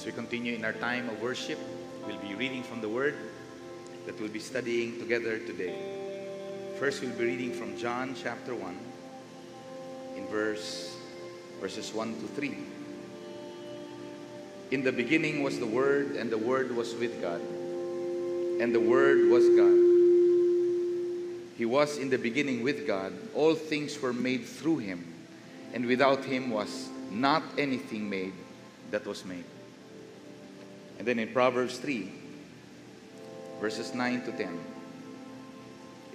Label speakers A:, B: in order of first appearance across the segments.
A: As we continue in our time of worship, we'll be reading from the Word that we'll be studying together today. First, we'll be reading from John chapter 1 in verses 1 to 3. In the beginning was the Word, and the Word was with God, and the Word was God. He was in the beginning with God. All things were made through Him, and without Him was not anything made that was made. And then in Proverbs 3, verses 9 to 10,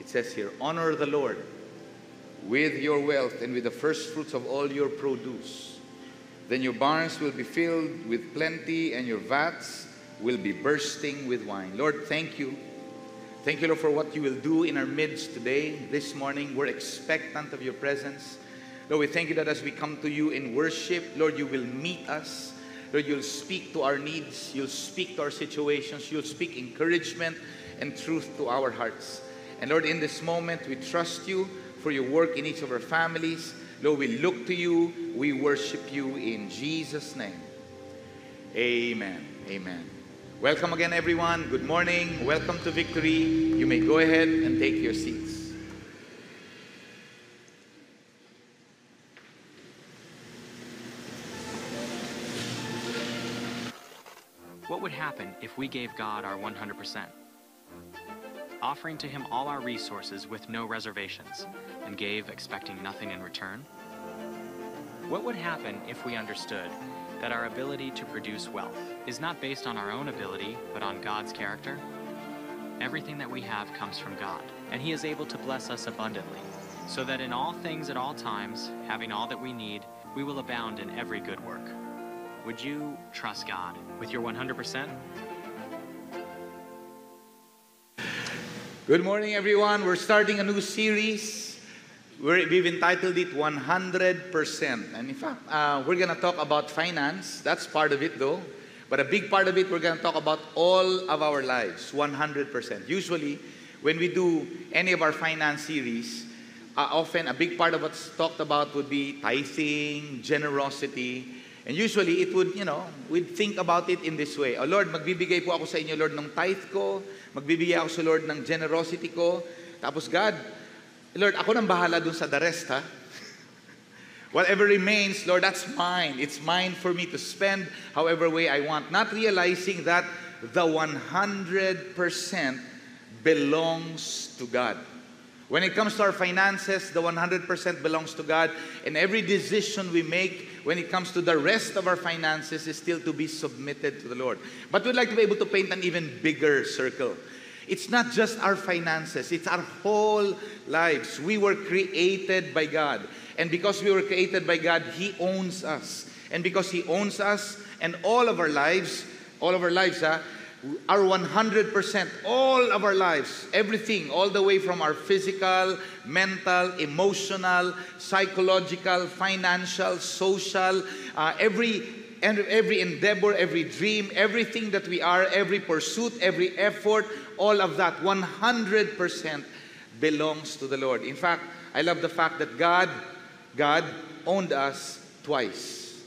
A: it says here, honor the Lord with your wealth and with the first fruits of all your produce. Then your barns will be filled with plenty, and your vats will be bursting with wine. Lord, thank you. Thank you, Lord, for what you will do in our midst today, this morning. We're expectant of your presence. Lord, we thank you that as we come to you in worship, Lord, you will meet us. Lord, you'll speak to our needs. You'll speak to our situations. You'll speak encouragement and truth to our hearts. And Lord, in this moment, we trust you for your work in each of our families. Lord, we look to you. We worship you in Jesus' name. Amen. Amen. Welcome again, everyone. Good morning. Welcome to Victory. You may go ahead and take your seats.
B: What would happen if we gave God our 100%? Offering to Him all our resources with no reservations, and gave expecting nothing in return? What would happen if we understood that our ability to produce wealth is not based on our own ability, but on God's character? Everything that we have comes from God, and He is able to bless us abundantly, so that in all things at all times, having all that we need, we will abound in every good work. Would you trust God with your 100%?
A: Good morning, everyone. We're starting a new series. We've entitled it 100%. And in fact, we're going to talk about finance. That's part of it, though. But a big part of it, we're going to talk about all of our lives, 100%. Usually, when we do any of our finance series, often a big part of what's talked about would be tithing, generosity. And usually, it would, we'd think about it in this way. Oh Lord, magbibigay po ako sa inyo, Lord, ng tithe ko. Magbibigay ako sa Lord ng generosity ko. Tapos God, Lord, ako nang bahala dun sa the rest, ha? Whatever remains, Lord, that's mine. It's mine for me to spend however way I want. Not realizing that the 100% belongs to God. When it comes to our finances, the 100% belongs to God. And every decision we make when it comes to the rest of our finances is still to be submitted to the Lord. But we'd like to be able to paint an even bigger circle. It's not just our finances. It's our whole lives. We were created by God. And because we were created by God, He owns us. And because He owns us and all of our lives, our 100%, all of our lives, everything, all the way from our physical, mental, emotional, psychological, financial, social, every endeavor, every dream, everything that we are, every pursuit, every effort, all of that, 100% belongs to the Lord. In fact, I love the fact that God owned us twice.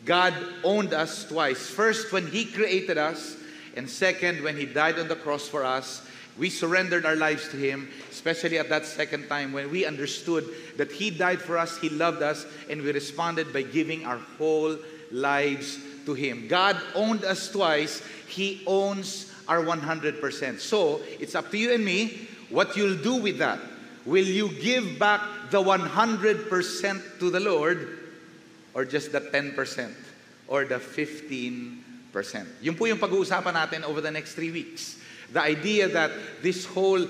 A: God owned us twice. First, when He created us, and second, when He died on the cross for us. We surrendered our lives to Him, especially at that second time when we understood that He died for us, He loved us, and we responded by giving our whole lives to Him. God owned us twice. He owns our 100%. So, it's up to you and me what you'll do with that. Will you give back the 100% to the Lord, or just the 10%, or the 15%? Yun po yung pag-uusapan natin over the next 3 weeks. The idea that this whole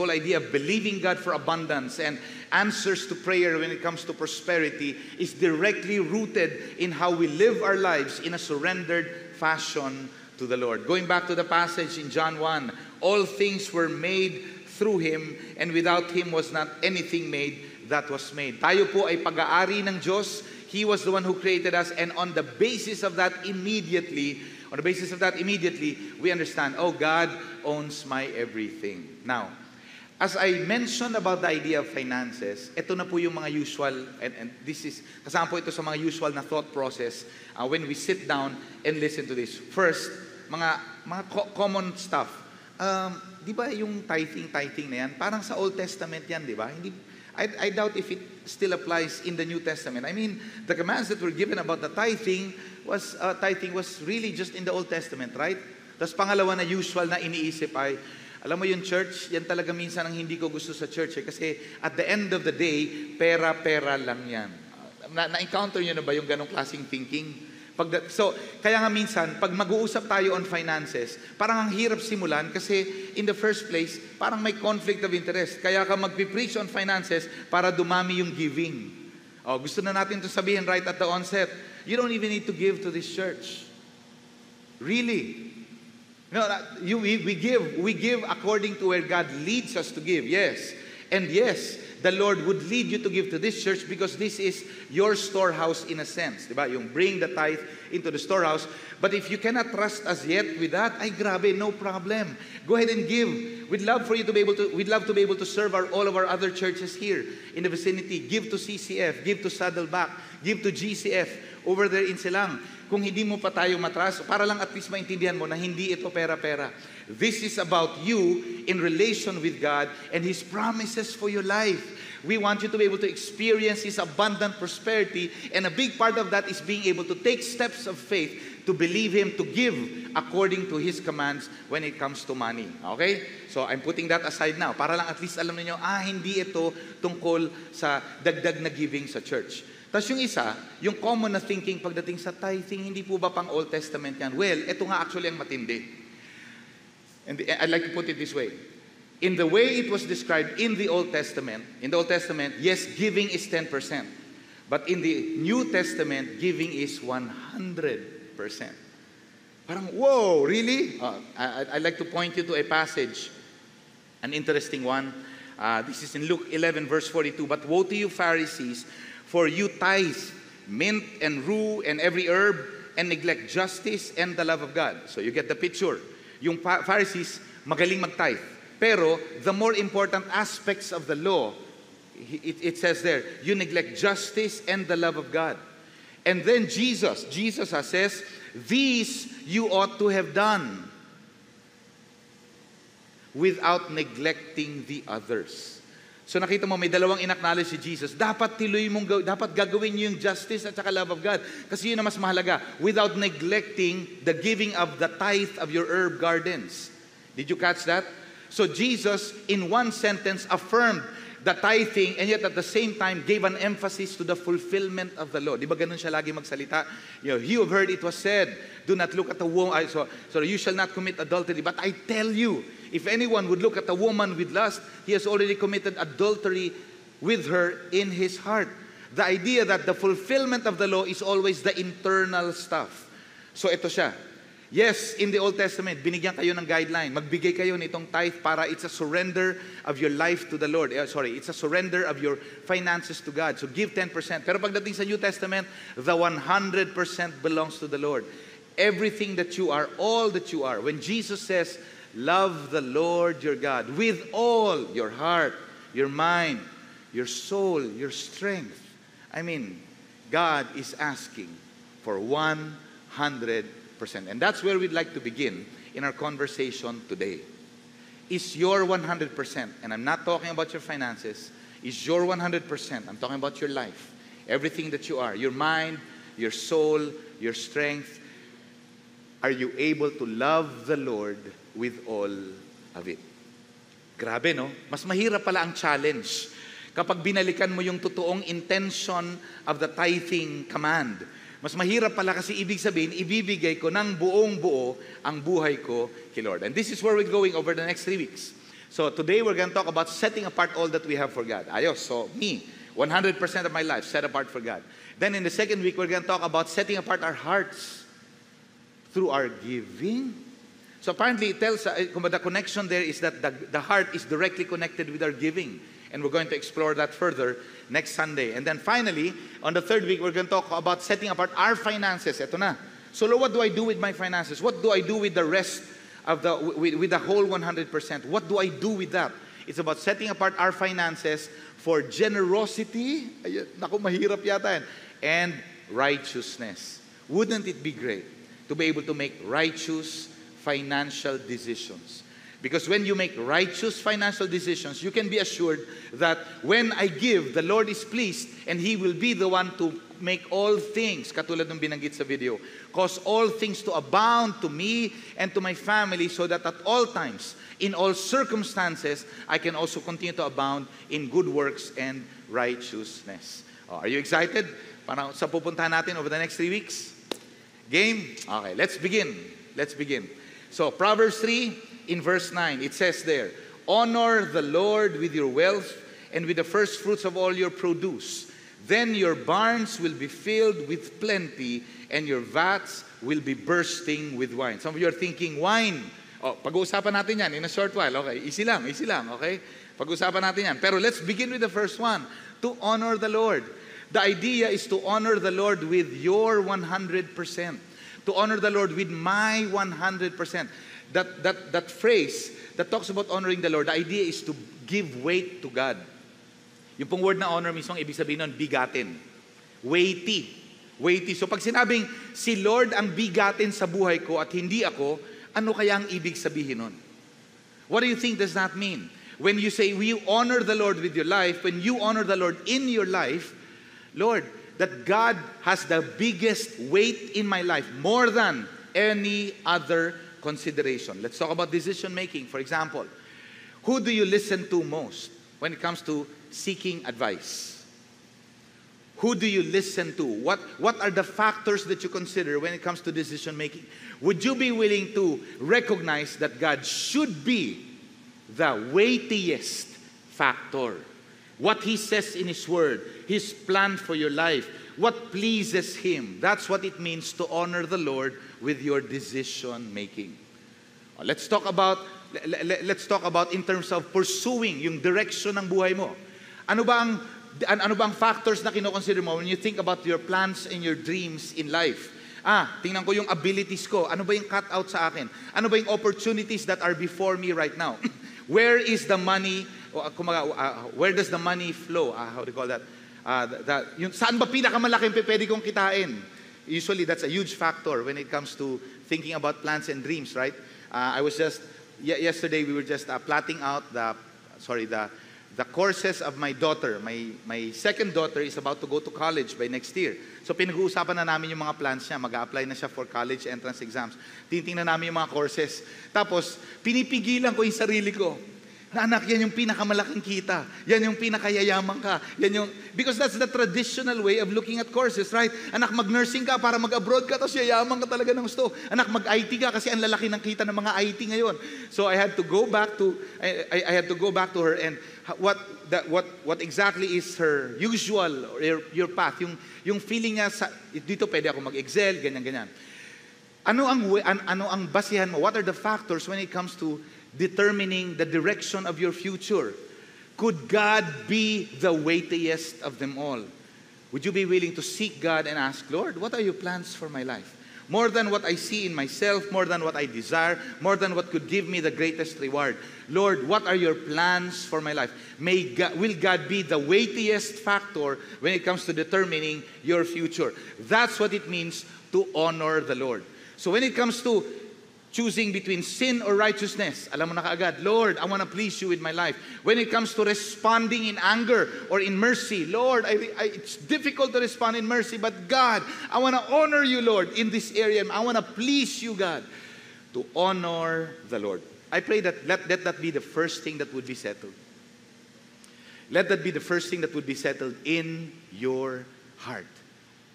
A: idea of believing God for abundance and answers to prayer when it comes to prosperity is directly rooted in how we live our lives in a surrendered fashion to the Lord. Going back to the passage in John 1, all things were made through Him, and without Him was not anything made that was made. Tayo po ay pag-aari ng Diyos. He was the one who created us, and on the basis of that immediately, we understand, oh, God owns my everything. Now, As I mentioned about the idea of finances, ito na po yung mga usual, and this is, kasama po ito sa mga usual na thought process when we sit down and listen to this. First, mga common stuff. Di ba yung tithing na yan? Parang sa Old Testament yan, di ba? I doubt if it still applies in the New Testament. I mean, the commands that were given about the tithing was really just in the Old Testament, right? Tapos pangalawa na usual na iniisip ay, alam mo yung church, yan talaga minsan ang hindi ko gusto sa church. Kasi at the end of the day, pera-pera lang yan. Na-encounter nyo na ba yung ganong klaseng thinking? So, kaya nga minsan, pag mag-uusap tayo on finances, parang ang hirap simulan kasi in the first place, parang may conflict of interest. Kaya ka mag-preach on finances para dumami yung giving. Gusto na natin to sabihin right at the onset. You don't even need to give to this church. Really? No, we give according to where God leads us to give, yes. And yes, the Lord would lead you to give to this church because this is your storehouse in a sense. Diba? Yung bring the tithe into the storehouse. But if you cannot trust us yet with that, ay grabe, no problem. Go ahead and give. We'd love to be able to serve all of our other churches here in the vicinity. Give to CCF, give to Saddleback, give to GCF over there in Silang. Kung hindi mo pa tayo matras, para lang at least maintindihan mo na hindi ito pera-pera. This is about you in relation with God and His promises for your life. We want you to be able to experience His abundant prosperity, and a big part of that is being able to take steps of faith to believe Him, to give according to His commands when it comes to money. Okay? So I'm putting that aside now para lang at least alam niyo, hindi ito tungkol sa dagdag na giving sa church. Tapos yung isa, yung common na thinking pagdating sa tithing, hindi po ba pang Old Testament yan? Well, ito nga actually ang matindi. And I'd like to put it this way. In the way it was described in the Old Testament, yes, giving is 10%. But in the New Testament, giving is 100%. Parang, whoa, really? I'd like to point you to a passage, an interesting one. This is in Luke 11, verse 42. But woe to you, Pharisees, for you tithe mint and rue and every herb and neglect justice and the love of God. So you get the picture. Yung Pharisees, magaling mag-tithe. Pero the more important aspects of the law, it says there, you neglect justice and the love of God. And then Jesus says, these you ought to have done without neglecting the others. So nakita mo, may dalawang in-acknowledge si Jesus. Dapat gagawin niyo yung justice at saka love of God. Kasi yun ang mas mahalaga. Without neglecting the giving of the tithe of your herb gardens. Did you catch that? So Jesus, in one sentence, affirmed the tithing and yet at the same time gave an emphasis to the fulfillment of the law. Di ba ganun siya lagi magsalita? You have heard it was said, do not look at the woman, so you shall not commit adultery. But I tell you, if anyone would look at a woman with lust, he has already committed adultery with her in his heart. The idea that the fulfillment of the law is always the internal stuff. So ito siya. Yes, in the Old Testament, binigyan kayo ng guideline. Magbigay kayo nitong tithe para it's a surrender of your life to the Lord. It's a surrender of your finances to God. So give 10%. Pero pagdating sa New Testament, the 100% belongs to the Lord. Everything that you are, all that you are. When Jesus says, love the Lord your God with all your heart, your mind, your soul, your strength. I mean, God is asking for 100%. And that's where we'd like to begin in our conversation today. Is your 100%, and I'm not talking about your finances, is your 100%, I'm talking about your life, everything that you are, your mind, your soul, your strength, are you able to love the Lord with all of it? Grabe, no? Mas mahirap pala ang challenge kapag binalikan mo yung totoong intention of the tithing command. Mas mahirap pala kasi ibig sabihin, ibibigay ko ng buong buo ang buhay ko kay Lord. And this is where we're going over the next 3 weeks. So today we're going to talk about setting apart all that we have for God. Ayos, so me, 100% of my life set apart for God. Then in the second week, we're going to talk about setting apart our hearts through our giving. So apparently it tells, the connection there is that the heart is directly connected with our giving. And we're going to explore that further next Sunday. And then finally, on the third week, we're going to talk about setting apart our finances. Ito na. So what do I do with my finances? What do I do with the rest of with the whole 100%? What do I do with that? It's about setting apart our finances for generosity. Ayun, naku, mahirap yata yan. And righteousness. Wouldn't it be great to be able to make righteous financial decisions? Because when you make righteous financial decisions, you can be assured that when I give, the Lord is pleased and He will be the one to make all things, katulad ng binanggit sa video, cause all things to abound to me and to my family, so that at all times, in all circumstances, I can also continue to abound in good works and righteousness. Oh, are you excited? Para sa pupuntahan natin over the next 3 weeks? Game? Okay, let's begin. Let's begin. So, Proverbs 3, in verse 9, it says there, honor the Lord with your wealth and with the first fruits of all your produce. Then your barns will be filled with plenty and your vats will be bursting with wine. Some of you are thinking, wine. Oh, pag-uusapan natin yan in a short while. Okay, easy lang, okay? Pag-uusapan natin yan. Pero let's begin with the first one, to honor the Lord. The idea is to honor the Lord with your 100%. To honor the Lord with my 100%. That phrase that talks about honoring the Lord, the idea is to give weight to God. Yung pong word na honor mismo, ibig sabihin nun, bigatin. Weighty. Weighty. So pag sinabing, si Lord ang bigatin sa buhay ko at hindi ako, ano kaya ang ibig sabihin nun? What do you think does that mean? When you say, we honor the Lord with your life, when you honor the Lord in your life, Lord, that God has the biggest weight in my life, more than any other consideration. Let's talk about decision making. For example, who do you listen to most when it comes to seeking advice? Who do you listen to? What are the factors that you consider when it comes to decision making? Would you be willing to recognize that God should be the weightiest factor? What He says in His Word, His plan for your life, what pleases Him. That's what it means to honor the Lord with your decision making. Let's talk about in terms of pursuing yung direction ng buhay mo. Ano ba ang factors na kino-consider mo when you think about your plans and your dreams in life? Tingnan ko yung abilities ko. Ano ba yung cut out sa akin? Ano ba yung opportunities that are before me right now? Where is the money? Where does the money flow? How do you call that? Saan ba pinakamalaking pwede kong kitain? Usually, that's a huge factor when it comes to thinking about plans and dreams, right? Yesterday, we were just plotting out the courses of my daughter. My second daughter is about to go to college by next year. So, pinag-uusapan na namin yung mga plans niya. Mag-a-apply na siya for college entrance exams. Tinitingnan namin yung mga courses. Tapos, pinipigilan ko yung sarili ko. Na anak, yan yung pinakamalaking kita. Yan yung pinakayayaman ka. Because that's the traditional way of looking at courses, right? Anak, mag-nursing ka para mag-abroad ka, tapos yayaman ka talaga ng gusto. Anak, mag-IT ka kasi ang lalaki ng kita ng mga IT ngayon. So I had to go back to her and what exactly is her usual or your path. Yung feeling niya dito pwede ako mag-excel, ganyan. Ano ang basihan mo? What are the factors when it comes to determining the direction of your future? Could God be the weightiest of them all? Would you be willing to seek God and ask, Lord, what are your plans for my life? More than what I see in myself, more than what I desire, more than what could give me the greatest reward. Lord, what are your plans for my life? Will God be the weightiest factor when it comes to determining your future? That's what it means to honor the Lord. So when it comes to choosing between sin or righteousness, alam mo na kaagad, Lord, I want to please you with my life. When it comes to responding in anger or in mercy, Lord, it's difficult to respond in mercy, but God, I want to honor you, Lord, in this area. I want to please you, God, to honor the Lord. I pray that let that be the first thing that would be settled. Let that be the first thing that would be settled in your heart.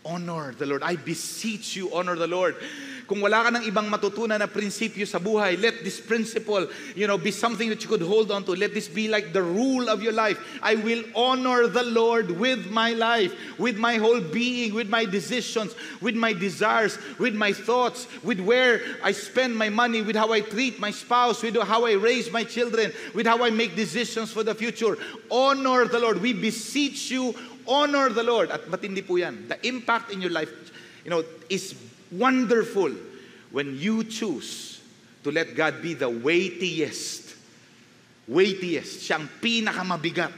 A: Honor the Lord. I beseech you, honor the Lord. Kung wala ka ng ibang matutunan na prinsipyo sa buhay, let this principle, be something that you could hold on to. Let this be like the rule of your life. I will honor the Lord with my life, with my whole being, with my decisions, with my desires, with my thoughts, with where I spend my money, with how I treat my spouse, with how I raise my children, with how I make decisions for the future. Honor the Lord. We beseech you, honor the Lord. At matindi po yan. The impact in your life, is wonderful when you choose to let God be the weightiest weightiest. Siya ang pinakamabigat.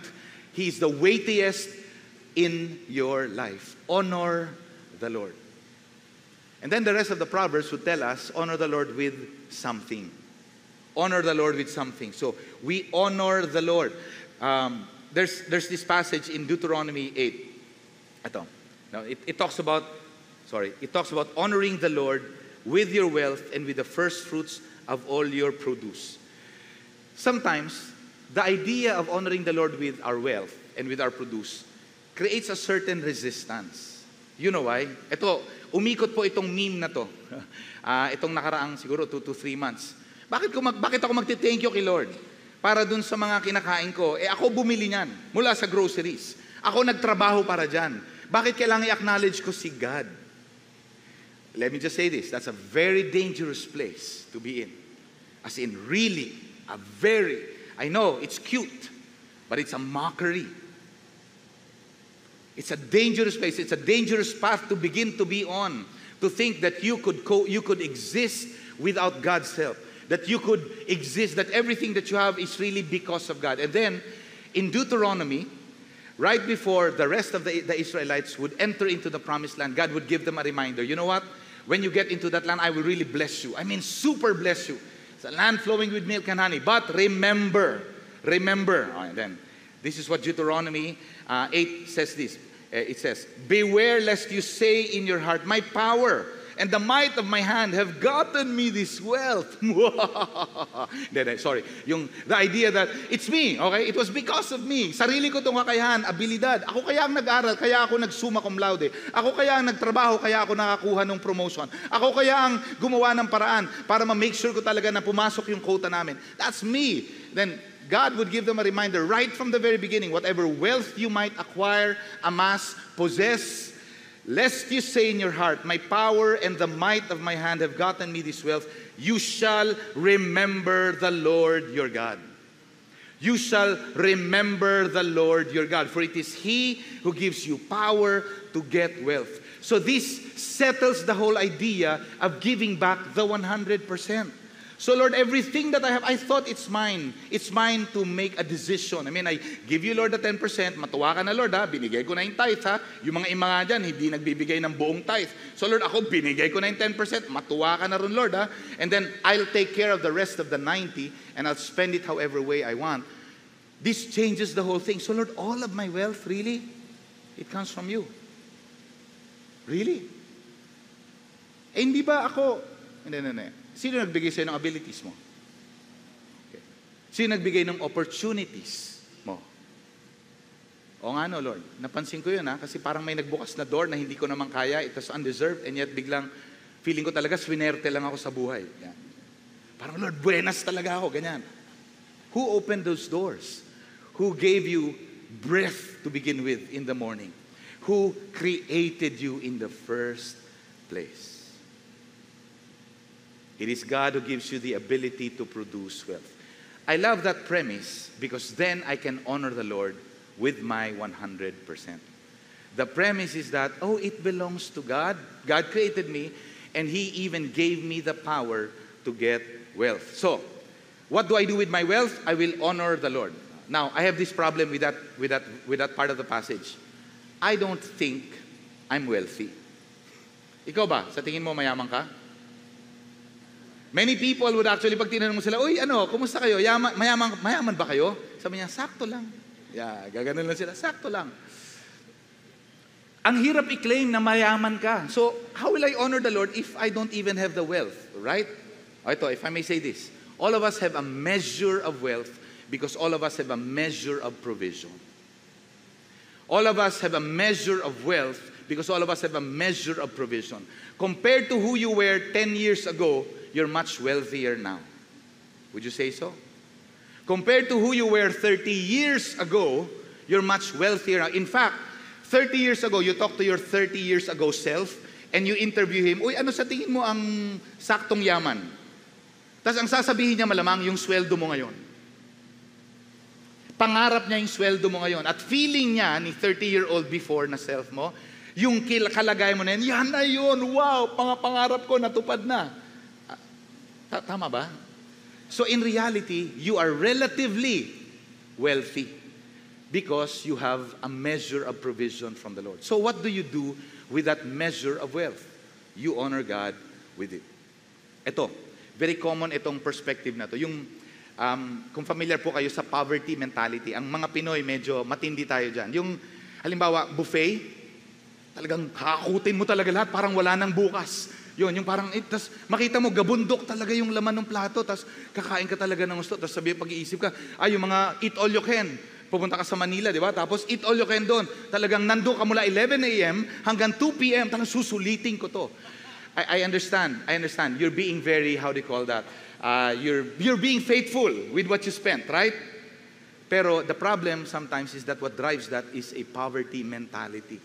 A: He is the weightiest in your life. Honor the Lord. And then the rest of the Proverbs would tell us, honor the Lord with something. Honor the Lord with something. So, we honor the Lord. There's this passage in Deuteronomy 8. Ito. Now, it talks about honoring the Lord with your wealth and with the first fruits of all your produce. Sometimes, the idea of honoring the Lord with our wealth and with our produce creates a certain resistance. You know why? Ito, umikot po itong meme na to. Itong nakaraang siguro 2 to 3 months. Bakit ako magti-thank you kay Lord? Para dun sa mga kinakain ko, ako bumili niyan mula sa groceries. Ako nagtrabaho para dyan. Bakit kailangan i-acknowledge ko si God? Let me just say this. That's a very dangerous place to be in. As in, really, I know, it's cute, but it's a mockery. It's a dangerous place. It's a dangerous path to begin to be on. To think that you could exist without God's help. That you could exist, that everything that you have is really because of God. And then, in Deuteronomy, right before the rest of the Israelites would enter into the promised land, God would give them a reminder. You know what? When you get into that land, I will really bless you. I mean, super bless you. It's a land flowing with milk and honey. But remember. And then, this is what Deuteronomy 8 says this. It says, beware lest you say in your heart, my power and the might of my hand have gotten me this wealth. Sorry. The idea that it's me, okay? It was because of me. Sarili ko itong kakayahan, abilidad. Ako kaya ang nag-aral, kaya ako nag-summa cum laude. Ako kaya ang nagtrabaho, kaya ako nakakuha ng promotion. Ako kaya ang gumawa ng paraan para ma-make sure ko talaga na pumasok yung quota namin. That's me. Then, God would give them a reminder right from the very beginning, whatever wealth you might acquire, amass, possess, lest you say in your heart, my power and the might of my hand have gotten me this wealth, you shall remember the Lord your God. You shall remember the Lord your God, for it is He who gives you power to get wealth. So this settles the whole idea of giving back the 100%. So Lord, everything that I have, I thought it's mine. It's mine to make a decision. I mean, I give you, Lord, the 10%. Matuwa ka na, Lord, ha? Binigay ko na yung tithe, ha? Yung mga ima dyan, hindi nagbibigay ng buong tithe. So Lord, ako, binigay ko na yung 10%. Matuwa ka na rin, Lord, ha? And then, I'll take care of the rest of the 90 and I'll spend it however way I want. This changes the whole thing. So Lord, all of my wealth, really, it comes from you. Really? Eh, hindi ba ako... Hindi. Sino nagbigay sa'yo ng abilities mo? Okay. Sino nagbigay ng opportunities mo? O nga no, Lord, napansin ko yun ha, kasi parang may nagbukas na door na hindi ko naman kaya, it was undeserved, and yet biglang feeling ko talaga swinerte lang ako sa buhay. Yan. Parang Lord, buenas talaga ako, ganyan. Who opened those doors? Who gave you breath to begin with in the morning? Who created you in the first place? It is God who gives you the ability to produce wealth. I love that premise because then I can honor the Lord with my 100%. The premise is that, it belongs to God. God created me and He even gave me the power to get wealth. So, what do I do with my wealth? I will honor the Lord. Now, I have this problem with that part of the passage. I don't think I'm wealthy. Ikaw ba? Sa tingin mo mayaman ka? Many people would actually, pag tinanong mo sila, kumusta kayo? Mayaman ba kayo? Sabi niya, sakto lang. Yeah, gaganon lang sila, sakto lang. Ang hirap i-claim na mayaman ka. So, how will I honor the Lord if I don't even have the wealth? Right? Ito, if I may say this, all of us have a measure of wealth because all of us have a measure of provision. All of us have a measure of wealth because all of us have a measure of provision. Compared to who you were 10 years ago, you're much wealthier now. Would you say so? Compared to who you were 30 years ago, you're much wealthier now. In fact, 30 years ago, you talk to your 30 years ago self and you interview him, ano sa tingin mo ang saktong yaman? Tapos ang sasabihin niya malamang yung sweldo mo ngayon. Pangarap niya yung sweldo mo ngayon. At feeling niya ni 30-year-old before na self mo, yung kalagay mo na yan na yun, wow, pangarap ko, natupad na. Tama ba? So in reality, you are relatively wealthy because you have a measure of provision from the Lord. So what do you do with that measure of wealth? You honor God with it. Ito, very common itong perspective na to. Yung, kung familiar po kayo sa poverty mentality, ang mga Pinoy medyo matindi tayo dyan. Yung, halimbawa, buffet, talagang kakakutin mo talaga lahat, parang wala nang bukas. Yun, yung parang, tas makita mo, gabundok talaga yung laman ng plato, tas kakain ka talaga ng gusto, tas sabi, pag-iisip ka, yung mga eat all you can. Pupunta ka sa Manila, di ba? Tapos eat all you can doon. Talagang nandun ka mula 11 a.m. hanggang 2 p.m. Talagang susulitin ko to. I understand. You're being very, how do you call that? You're being faithful with what you spent, right? Pero the problem sometimes is that what drives that is a poverty mentality.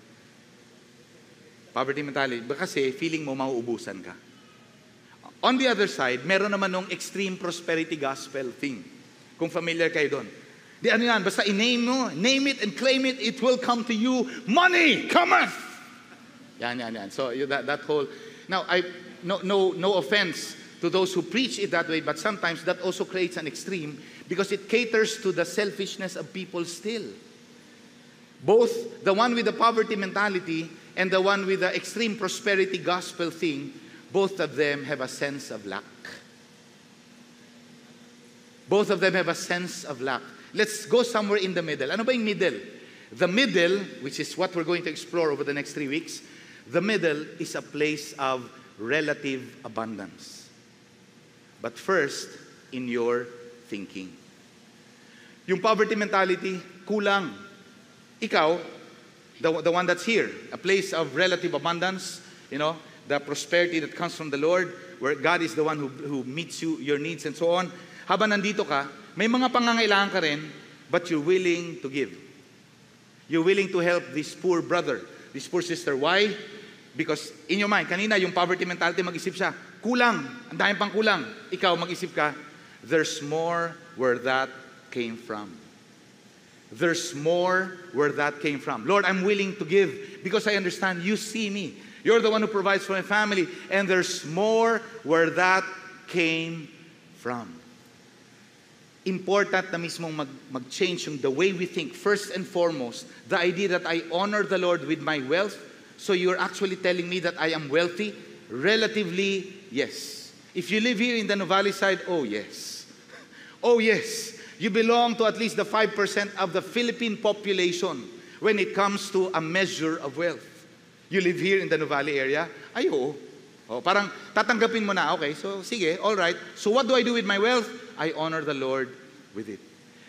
A: Poverty mentality. Kasi feeling mo mauubusan ka. On the other side, meron naman nung extreme prosperity gospel thing. Kung familiar kayo doon. Di ano yan, basta i-name mo, name it and claim it, it will come to you. Money cometh! Yan. So that whole, now no offense to those who preach it that way, but sometimes that also creates an extreme because it caters to the selfishness of people still. Both the one with the poverty mentality and the one with the extreme prosperity gospel thing, both of them have a sense of lack. Both of them have a sense of lack. Let's go somewhere in the middle. Ano ba yung middle? The middle, which is what we're going to explore over the next 3 weeks, the middle is a place of relative abundance. But first, in your thinking. Yung poverty mentality, kulang. Ikaw, the one that's here, a place of relative abundance, you know, the prosperity that comes from the Lord, where God is the one who meets you, your needs and so on. Habang nandito ka, may mga pangangailangan ka rin, but you're willing to give. You're willing to help this poor brother, this poor sister. Why? Because in your mind, kanina yung poverty mentality, mag-isip siya, kulang, ang daming pang kulang. Ikaw, mag-isip ka, there's more where that came from. There's more where that came from. Lord, I'm willing to give because I understand you see me. You're the one who provides for my family. And there's more where that came from. Important na mismong mag-change yung the way we think. First and foremost, the idea that I honor the Lord with my wealth. So you're actually telling me that I am wealthy? Relatively, yes. If you live here in the Nuvali side, oh yes. Oh yes. You belong to at least the 5% of the Philippine population when it comes to a measure of wealth. You live here in the Nuvali area? Ay, oo. Oh, parang tatanggapin mo na, okay, so sige, all right. So what do I do with my wealth? I honor the Lord with it.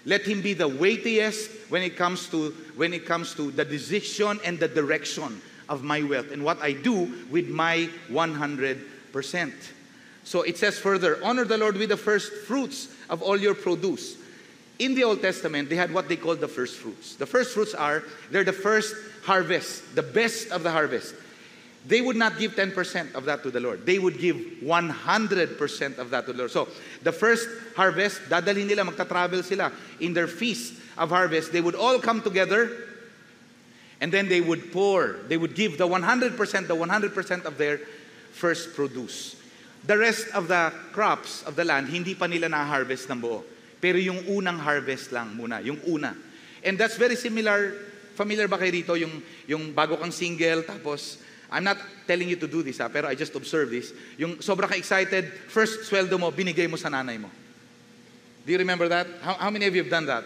A: Let Him be the weightiest when it comes to the decision and the direction of my wealth and what I do with my 100%. So it says further, honor the Lord with the first fruits of all your produce. In the Old Testament, they had what they called the first fruits. The first fruits they're the first harvest, the best of the harvest. They would not give 10% of that to the Lord. They would give 100% of that to the Lord. So, the first harvest, dadalhin nila, magta-travel sila. In their feast of harvest, they would all come together and then they would pour. They would give the 100% of their first produce. The rest of the crops of the land, hindi pa nila na-harvest ng buo. Pero yung unang harvest lang muna, yung una. And that's very similar, familiar ba kayo rito, yung bago kang single, tapos, I'm not telling you to do this, pero I just observe this. Yung sobra ka excited, first sweldo mo, binigay mo sa nanay mo. Do you remember that? How many of you have done that?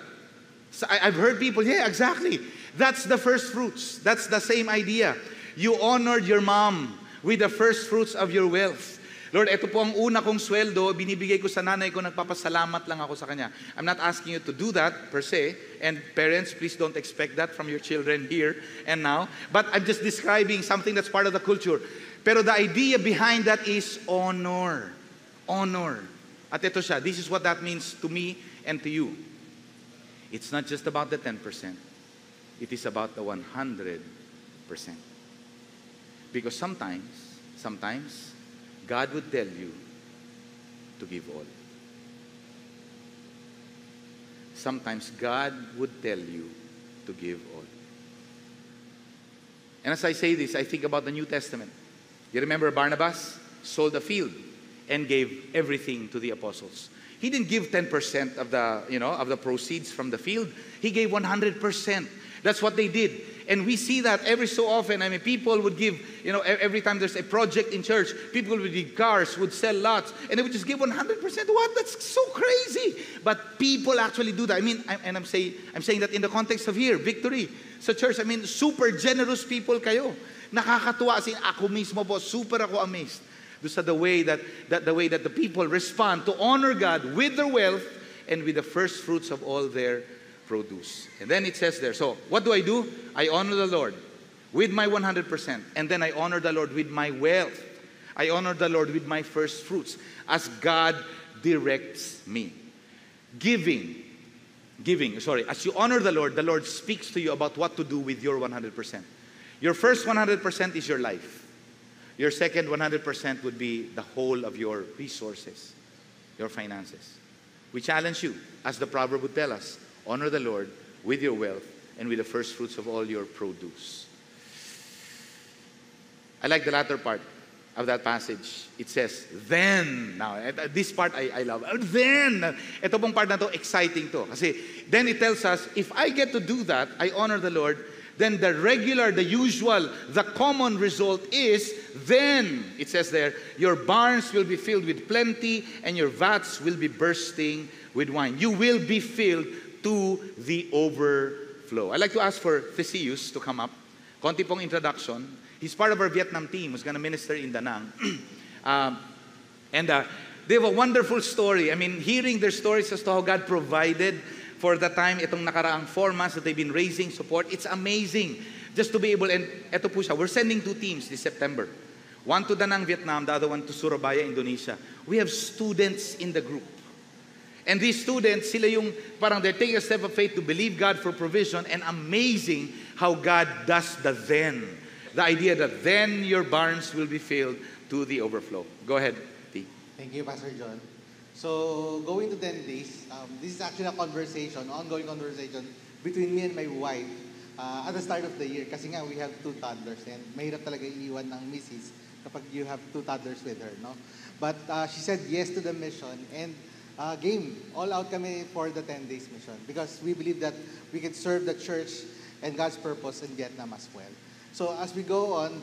A: So I've heard people, yeah, exactly. That's the first fruits. That's the same idea. You honored your mom with the first fruits of your wealth. Lord, ito po ang una kong sweldo, binibigay ko sa nanay ko, nagpapasalamat lang ako sa kanya. I'm not asking you to do that per se, and parents, please don't expect that from your children here and now. But I'm just describing something that's part of the culture. Pero the idea behind that is honor. Honor. At ito siya, this is what that means to me and to you. It's not just about the 10%. It is about the 100%. Because sometimes, God would tell you to give all. Sometimes God would tell you to give all. And as I say this, I think about the New Testament. You remember Barnabas sold a field and gave everything to the apostles. He didn't give 10% of the, of the proceeds from the field. He gave 100%. That's what they did. And we see that every so often. I mean, people would give, every time there's a project in church, people would give cars, would sell lots, and they would just give 100%. What? That's so crazy. But people actually do that. I mean, I'm saying that in the context of here, Victory. So church, I mean, super generous people kayo. Nakakatuwa. Ako mismo po, super ako amazed. Doon sa the way that the people respond to honor God with their wealth and with the first fruits of all their produce. And then it says there, so what do? I honor the Lord with my 100%. And then I honor the Lord with my wealth. I honor the Lord with my first fruits as God directs me. As you honor the Lord speaks to you about what to do with your 100%. Your first 100% is your life. Your second 100% would be the whole of your resources, your finances. We challenge you, as the proverb would tell us, honor the Lord with your wealth and with the first fruits of all your produce. I like the latter part of that passage. It says, then. Now, this part I love. Then. Ito pong part na to, exciting to. Kasi then it tells us, if I get to do that, I honor the Lord, then the regular, the usual, the common result is, then, it says there, your barns will be filled with plenty and your vats will be bursting with wine. You will be filled to the overflow. I'd like to ask for Theseus to come up. Konti pong introduction. He's part of our Vietnam team who's going to minister in Da Nang. They have a wonderful story. I mean, hearing their stories as to how God provided for the time, itong nakaraang 4 months that they've been raising support, it's amazing. Just to be able, and eto po siya, we're sending 2 teams this September. One to Da Nang, Vietnam, the other one to Surabaya, Indonesia. We have students in the group. And these students, sila yung parang they're taking a step of faith to believe God for provision, and amazing how God does the then. The idea that then your barns will be filled to the overflow. Go ahead, T.
C: Thank you, Pastor John. So, going to 10 days, this is actually a conversation, ongoing conversation between me and my wife at the start of the year. Kasi nga, we have 2 toddlers and mahirap talaga iiwan ng misis kapag you have 2 toddlers with her, no? But she said yes to the mission and game, all out kami for the 10 days mission because we believe that we can serve the church and God's purpose in Vietnam as well. So as we go on,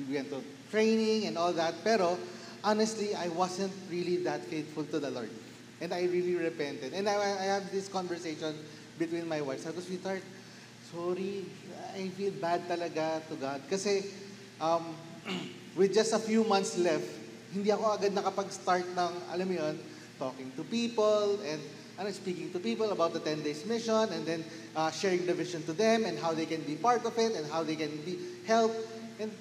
C: we went to training and all that, pero honestly, I wasn't really that faithful to the Lord. And I really repented. And I have this conversation between my wife. Sabi ko, sweetheart, sorry, I feel bad talaga to God. Kasi with just a few months left, hindi ako agad nakapag-start ng, alam mo yun, talking to people and speaking to people about the 10 days mission and then sharing the vision to them and how they can be part of it and how they can be helped. And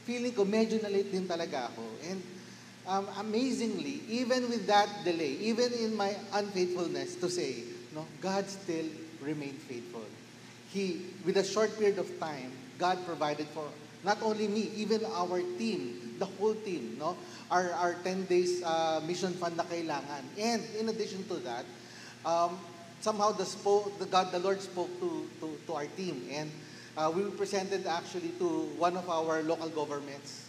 C: feeling ko, medyo na-late din talaga ako. And amazingly, even with that delay, even in my unfaithfulness to say, no, God still remained faithful. With a short period of time, God provided for not only me, even our team, the whole team, no, our 10 days mission fund na kailangan. And in addition to that, somehow the Lord spoke to our team, and we were presented actually to one of our local governments.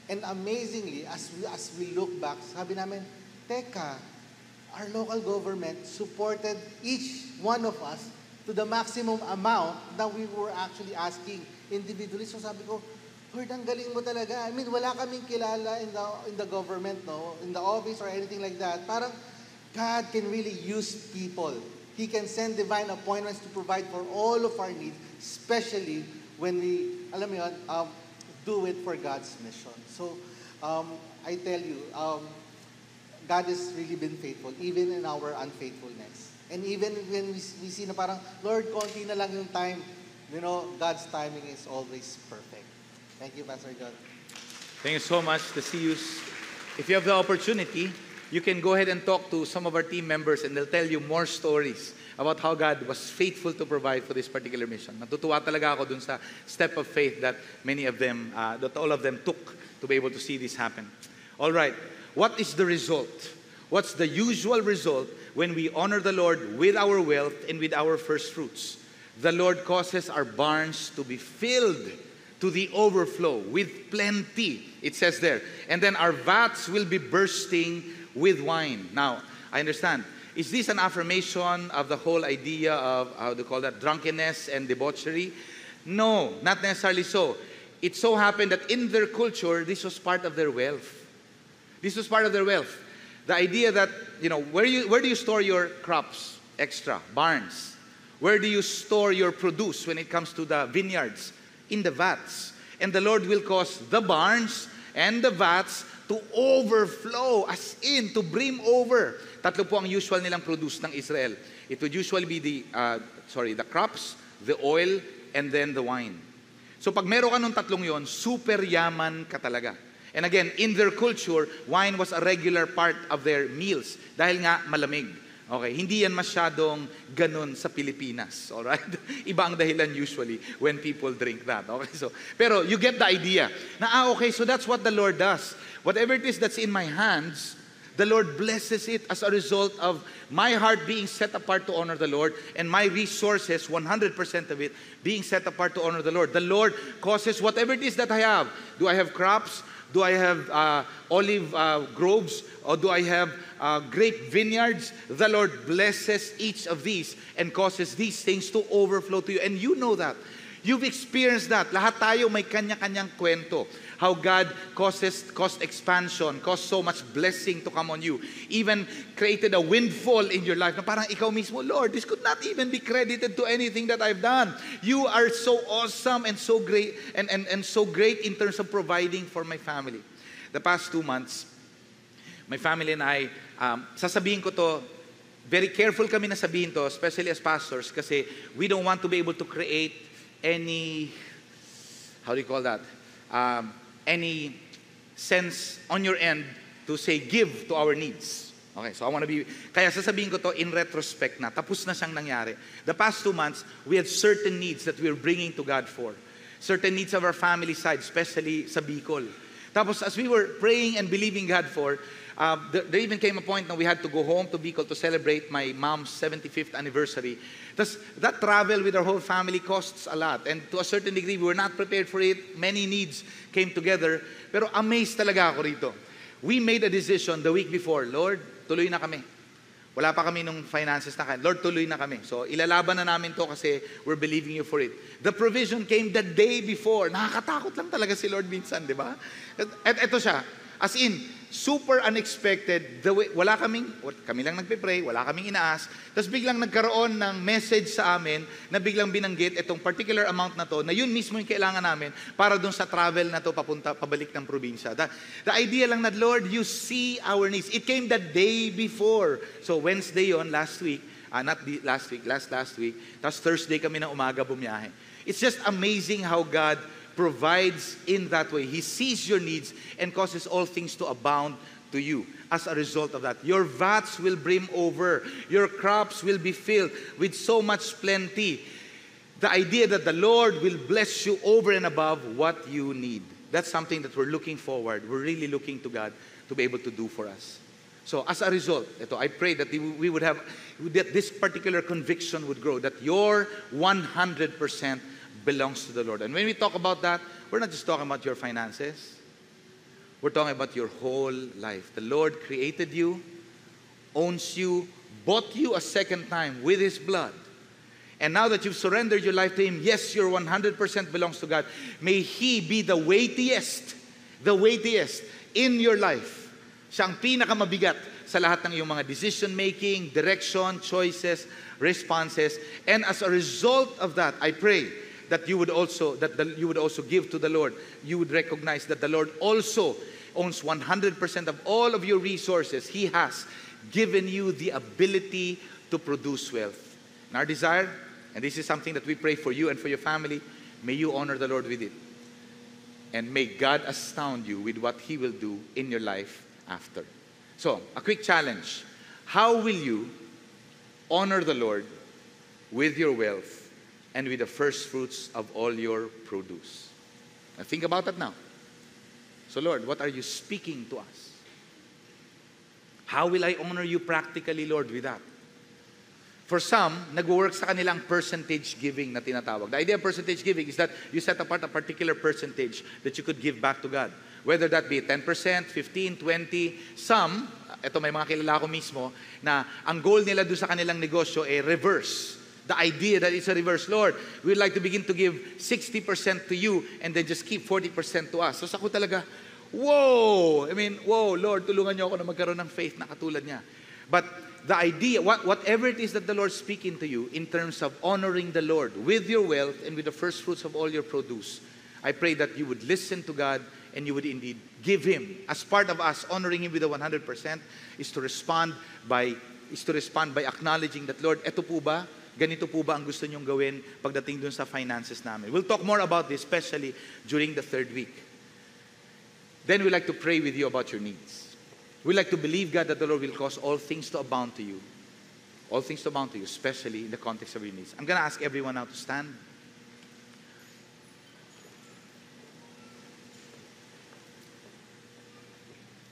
C: And amazingly, as we look back, sabi namin, teka, our local government supported each one of us to the maximum amount that we were actually asking individually. So sabi ko, Lord, ang galing mo talaga. I mean, wala kaming kilala in the government, no, in the office or anything like that. Parang God can really use people. He can send divine appointments to provide for all of our needs, especially when we, alam mo yun, do it for God's mission. So, I tell you, God has really been faithful, even in our unfaithfulness. And even when we see na parang, Lord, konti na lang yung time, you know, God's timing is always perfect. Thank you, Pastor John.
A: Thank you so much, Theseus. If you have the opportunity, you can go ahead and talk to some of our team members and they'll tell you more stories about how God was faithful to provide for this particular mission. Natutuwa talaga ako dun sa step of faith that that all of them took to be able to see this happen. All right, what is the result? What's the usual result when we honor the Lord with our wealth and with our first fruits? The Lord causes our barns to be filled to the overflow with plenty, it says there. And then our vats will be bursting with wine. Now, I understand. Is this an affirmation of the whole idea of, how do you call that, drunkenness and debauchery? No, not necessarily so. It so happened that in their culture, this was part of their wealth. This was part of their wealth. The idea that, where do you store your crops? Extra, barns. Where do you store your produce when it comes to the vineyards? In the vats. And the Lord will cause the barns and the vats to overflow, as in, to brim over. Tatlo po ang usual nilang produce ng Israel. It would usually be the crops, the oil, and then the wine. So pag meron ka nung tatlong yon, super yaman ka talaga. And again, in their culture, wine was a regular part of their meals dahil nga malamig. Okay, hindi yan masyadong ganun sa Pilipinas, all right? Iba ang dahilan usually when people drink that. Okay, so pero you get the idea. Okay, so that's what the Lord does. Whatever it is that's in my hands, the Lord blesses it as a result of my heart being set apart to honor the Lord and my resources, 100% of it, being set apart to honor the Lord. The Lord causes whatever it is that I have. Do I have crops? Do I have olive groves? Or do I have grape vineyards? The Lord blesses each of these and causes these things to overflow to you. And you know that. You've experienced that. Lahat tayo may kanya-kanyang kwento. How God caused expansion, caused so much blessing to come on you. Even created a windfall in your life. Na parang ikaw mismo, Lord, this could not even be credited to anything that I've done. You are so awesome and so great and so great in terms of providing for my family. The past 2 months, my family and I, sasabihin ko to, very careful kami na sabihin to, especially as pastors, kasi we don't want to be able to create any, how do you call that? Any sense on your end to say, give to our needs. Okay, so I want to be, kaya sasabihin ko to in retrospect na, tapos na siyang nangyari. The past 2 months, we had certain needs that we're bringing to God for. Certain needs of our family side, especially sa Bicol. Tapos as we were praying and believing God for, there even came a point na we had to go home to Bicol to celebrate my mom's 75th anniversary. That travel with our whole family costs a lot. And to a certain degree, we were not prepared for it. Many needs came together. Pero amazed talaga ako rito. We made a decision the week before, Lord, tuloy na kami. Wala pa kami nung finances na kaya. Lord, tuloy na kami. So, ilalaban na namin to kasi we're believing you for it. The provision came the day before. Nakakatakot lang talaga si Lord minsan, di ba? At eto siya. As in, super unexpected. Kami lang nagpe-pray, wala kaming inaas. Tapos biglang nagkaroon ng message sa amin na biglang binanggit itong particular amount na to, na yun mismo yung kailangan namin para dun sa travel na to pabalik ng probinsya. The idea lang na, Lord, you see our needs. It came the day before. So Wednesday yon last week. Last week. Tapos Thursday kami na umaga bumiyahe. It's just amazing how God provides in that way. He sees your needs and causes all things to abound to you. As a result of that, your vats will brim over. Your crops will be filled with so much plenty. The idea that the Lord will bless you over and above what you need. That's something that we're looking forward. We're really looking to God to be able to do for us. So as a result, I pray that we would have, that this particular conviction would grow, that your 100% belongs to the Lord. And when we talk about that, we're not just talking about your finances. We're talking about your whole life. The Lord created you, owns you, bought you a second time with His blood. And now that you've surrendered your life to Him, yes, your 100% belongs to God. May He be the weightiest in your life. Siya ang pinakamabigat sa lahat ng iyong mga decision-making, direction, choices, responses. And as a result of that, I pray that you would also give to the Lord. You would recognize that the Lord also owns 100% of all of your resources. He has given you the ability to produce wealth. And our desire, and this is something that we pray for you and for your family, may you honor the Lord with it. And may God astound you with what He will do in your life after. So, a quick challenge. How will you honor the Lord with your wealth and with the first fruits of all your produce? Now think about that now. So Lord, what are you speaking to us? How will I honor you practically, Lord, with that? For some, nag-work sa kanilang percentage giving na tinatawag. The idea of percentage giving is that you set apart a particular percentage that you could give back to God. Whether that be 10%, 15%, 20%, some, Ito may mga kilala ko mismo na ang goal nila doon sa kanilang negosyo ay reverse. The idea that it's a reverse, Lord, we'd like to begin to give 60% to you and then just keep 40% to us. So ako talaga, whoa! Whoa, Lord, tulungan niyo ako na magkaroon ng faith na katulad niya. But the idea, whatever it is that the Lord speaking to you in terms of honoring the Lord with your wealth and with the first fruits of all your produce, I pray that you would listen to God and you would indeed give Him. As part of us honoring Him with the 100% is to respond by acknowledging that, Lord, eto po ba? Ganito po ba ang gusto niyong gawin pagdating dun sa finances namin? We'll talk more about this, especially during the 3rd week. Then we'd like to pray with you about your needs. We'd like to believe, God, that the Lord will cause all things to abound to you. All things to abound to you, especially in the context of your needs. I'm going to ask everyone now to stand.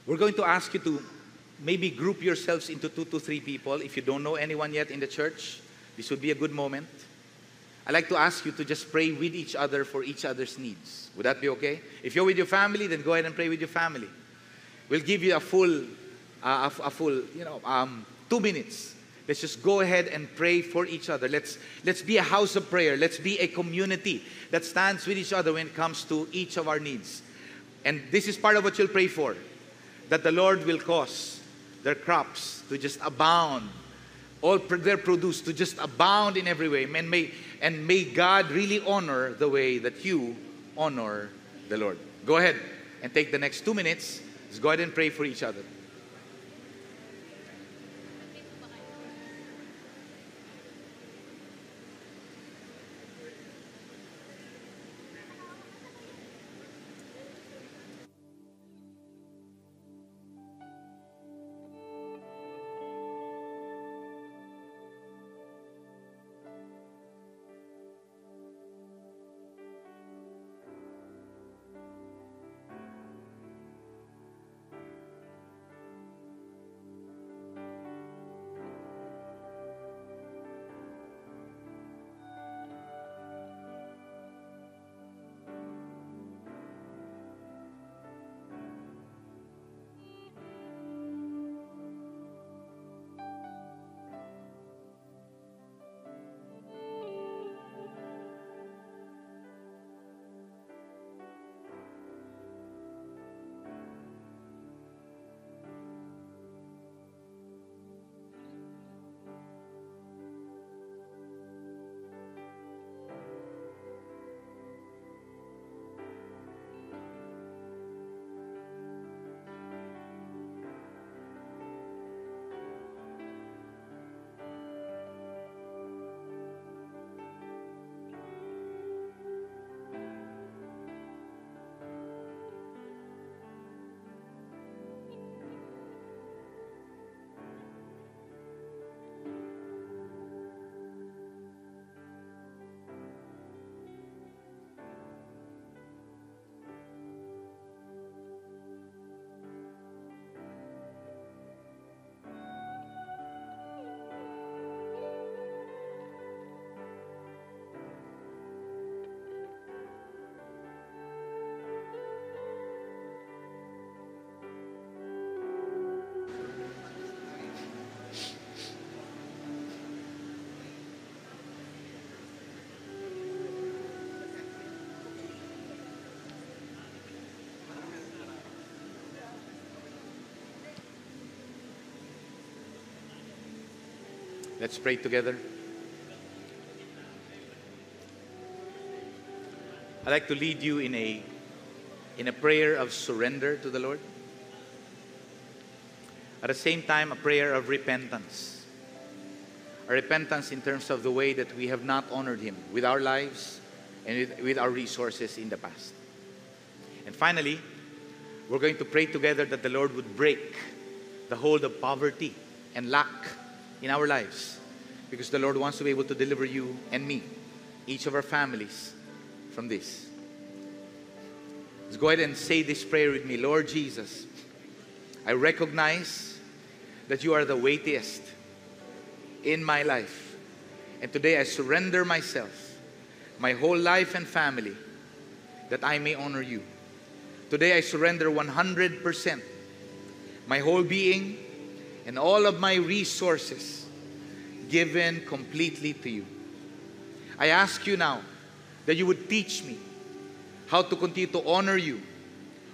A: We're going to ask you to maybe group yourselves into 2 to 3 people. If you don't know anyone yet in the church, this would be a good moment. I'd like to ask you to just pray with each other for each other's needs. Would that be okay? If you're with your family, then go ahead and pray with your family. We'll give you a full 2 minutes. Let's just go ahead and pray for each other. Let's be a house of prayer. Let's be a community that stands with each other when it comes to each of our needs. And this is part of what you'll pray for. That the Lord will cause their crops to just abound, all their produce to just abound in every way. And may God really honor the way that you honor the Lord. Go ahead and take the next 2 minutes. Let's go ahead and pray for each other. Let's pray together. I'd like to lead you in a prayer of surrender to the Lord. At the same time, a prayer of repentance. A repentance in terms of the way that we have not honored Him with our lives and with our resources in the past. And finally, we're going to pray together that the Lord would break the hold of poverty and lack in our lives, because the Lord wants to be able to deliver you and me, each of our families, from this. Let's go ahead and say this prayer with me. Lord Jesus, I recognize that you are the weightiest in my life. And today I surrender myself, my whole life and family, that I may honor you. Today I surrender 100%, my whole being, and all of my resources given completely to you. I ask you now that you would teach me how to continue to honor you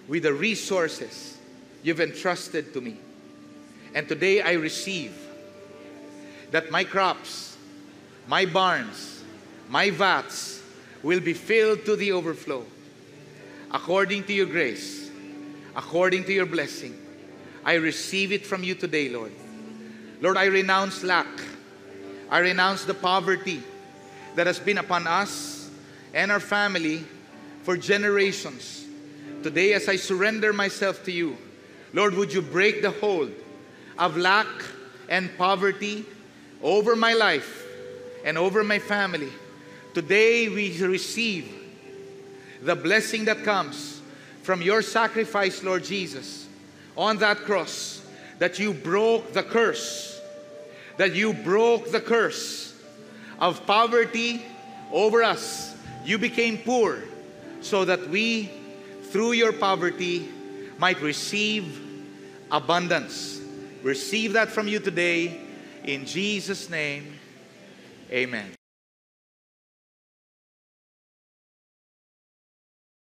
A: with the resources you've entrusted to me. And today I receive that my crops, my barns, my vats will be filled to the overflow. According to your grace, according to your blessing, I receive it from you today, Lord. Lord, I renounce lack. I renounce the poverty that has been upon us and our family for generations. Today, as I surrender myself to you, Lord, would you break the hold of lack and poverty over my life and over my family. Today, we receive the blessing that comes from your sacrifice, Lord Jesus, on that cross, that you broke the curse, of poverty over us. You became poor so that we, through your poverty, might receive abundance. Receive that from you today. In Jesus' name, amen.